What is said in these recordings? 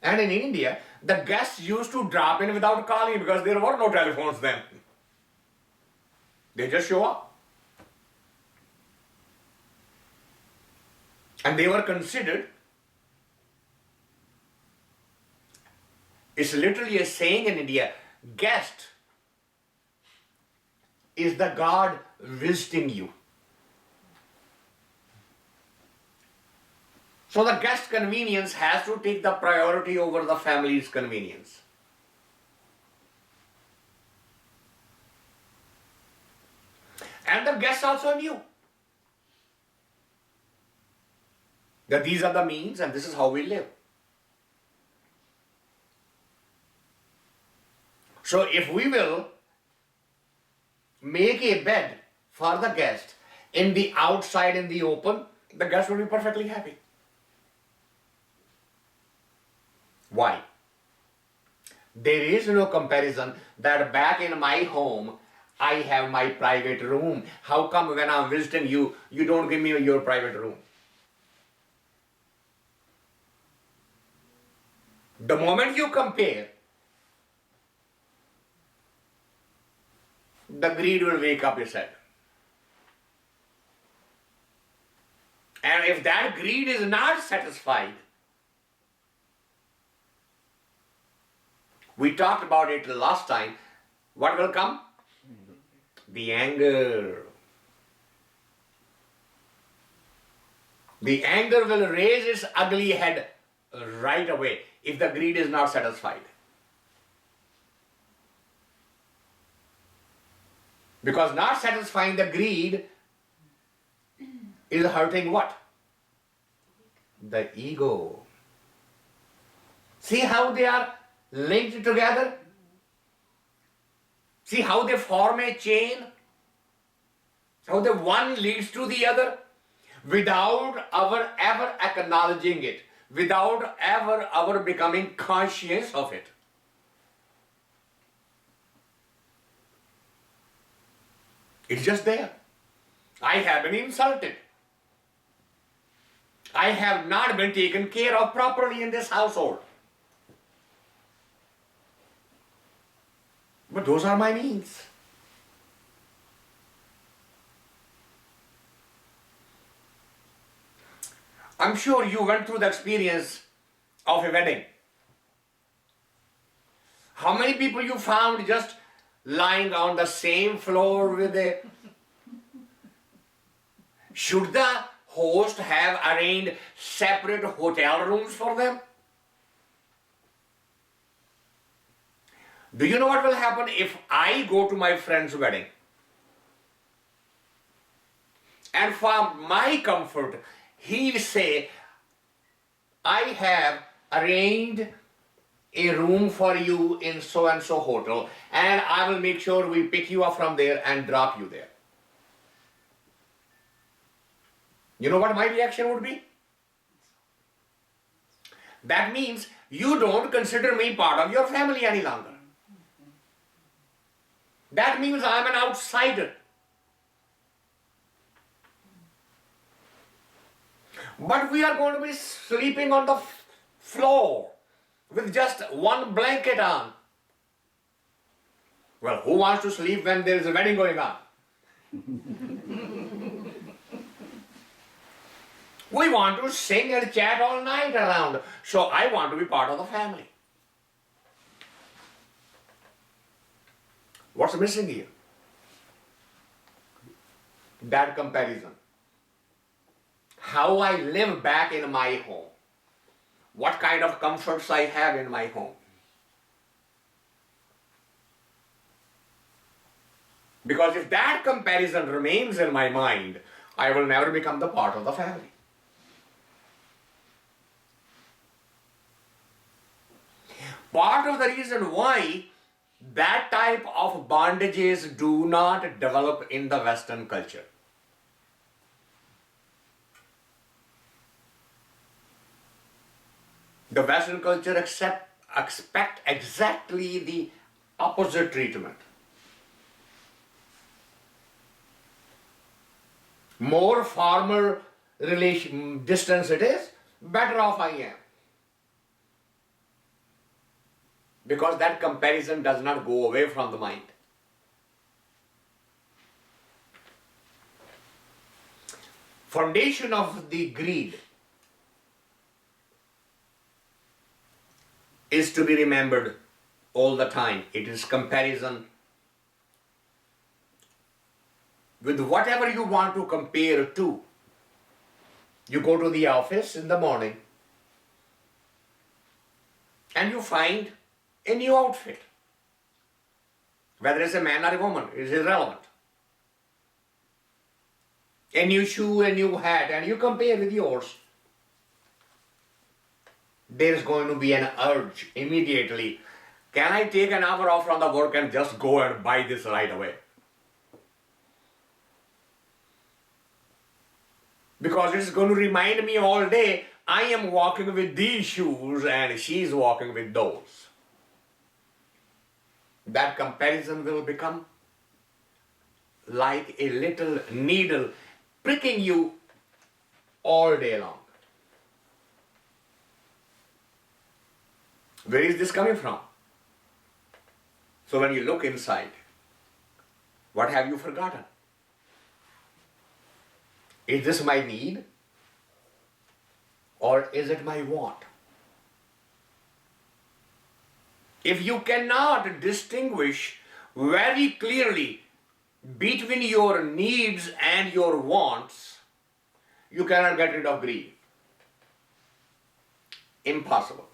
And in India, the guests used to drop in without calling because there were no telephones then. They just show up. And they were considered, it's literally a saying in India, guest is the God visiting you. So the guest convenience has to take the priority over the family's convenience. And the guests also knew that these are the means and this is how we live. So if we will make a bed for the guest in the outside, in the open, the guest will be perfectly happy. Why? There is no comparison that back in my home, I have my private room. How come when I'm visiting you, you don't give me your private room? The moment you compare, the greed will wake up its head. And if that greed is not satisfied, we talked about it last time, what will come? The anger. The anger will raise its ugly head right away if the greed is not satisfied. Because not satisfying the greed is hurting what? The ego. See how they are linked together? See how they form a chain? How the one leads to the other without our ever acknowledging it, without ever our becoming conscious of it. It's just there. I have been insulted. I have not been taken care of properly in this household. But those are my needs. I'm sure you went through the experience of a wedding. How many people you found just lying on the same floor with a... Should the host have arranged separate hotel rooms for them? Do you know what will happen if I go to my friend's wedding and for my comfort he will say, I have arranged a room for you in so and so hotel and I will make sure we pick you up from there and drop you there. You know what my reaction would be? That means you don't consider me part of your family any longer. That means I am an outsider. But we are going to be sleeping on the floor with just one blanket on. Well, who wants to sleep when there is a wedding going on? We want to sing and chat all night around. So I want to be part of the family. What's missing here? That comparison. How I live back in my home. What kind of comforts I have in my home. Because if that comparison remains in my mind, I will never become the part of the family. Part of the reason why that type of bondages do not develop in the Western culture. The Western culture expect exactly the opposite treatment. More formal relation distance it is, better off I am. because that comparison does not go away from the mind. Foundation of the greed is to be remembered all the time. It is comparison with whatever you want to compare to. You go to the office in the morning and you find a new outfit. Whether it's a man or a woman, it is irrelevant. A new shoe, a new hat, and you compare with yours. There is going to be an urge immediately. Can I take an hour off from the work and just go and buy this right away? Because it's going to remind me all day, I am walking with these shoes and she's walking with those. That comparison will become like a little needle pricking you all day long. Where is this coming from? So when you look inside, what have you forgotten? Is this my need? Or is it my want? If you cannot distinguish very clearly between your needs and your wants, you cannot get rid of greed. Impossible.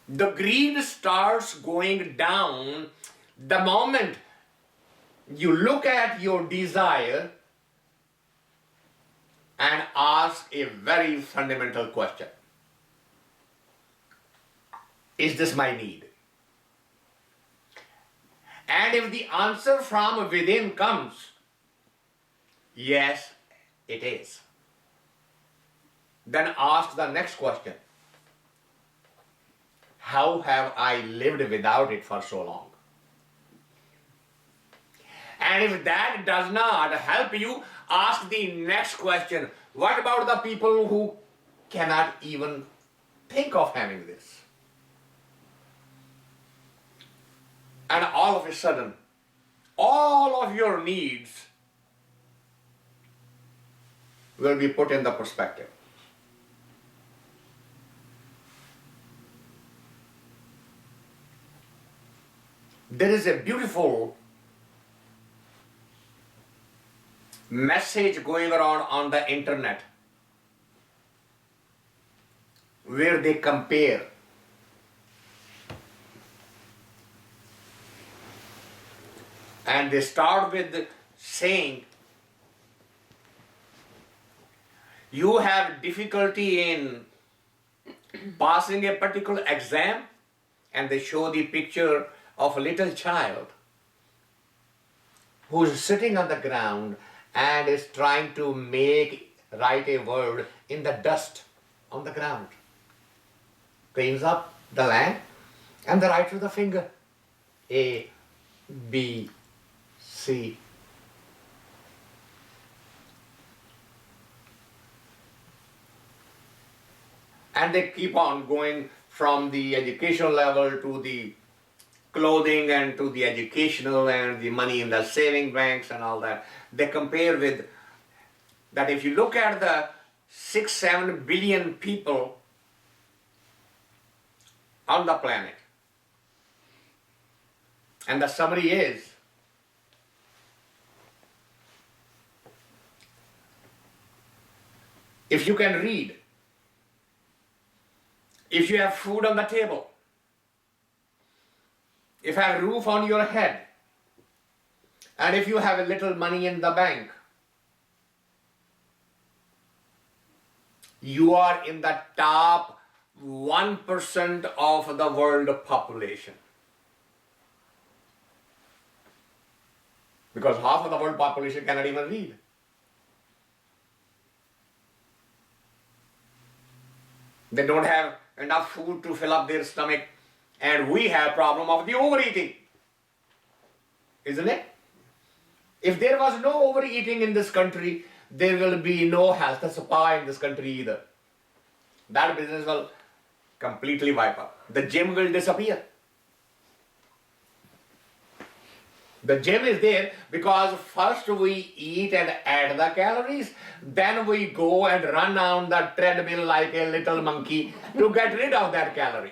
The greed starts going down the moment you look at your desire and ask a very fundamental question. Is this my need? And if the answer from within comes, yes, it is, then ask the next question. How have I lived without it for so long? And if that does not help you, ask the next question. What about the people who cannot even think of having this? And all of a sudden, all of your needs will be put in the perspective. There is a beautiful message going around on the internet where they compare and they start with saying, you have difficulty in passing a particular exam, and they show the picture of a little child who is sitting on the ground and is trying to write a word in the dust on the ground. Cleans up the land and they write with the finger. A, B, C. And they keep on going from the educational level to the clothing and to the educational and the money in the saving banks and all that. They compare with that. If you look at the 6-7 billion people on the planet, and the summary is, if you can read, if you have food on the table, if you have a roof on your head, and if you have a little money in the bank, you are in the top 1% of the world population. Because half of the world population cannot even read. They don't have enough food to fill up their stomach, and we have problem of the overeating, isn't it? If there was no overeating in this country, there will be no health supply in this country either. that business will completely wipe out. The gym will disappear. The gym is there because first we eat and add the calories, then we go and run on the treadmill like a little monkey to get rid of that calorie.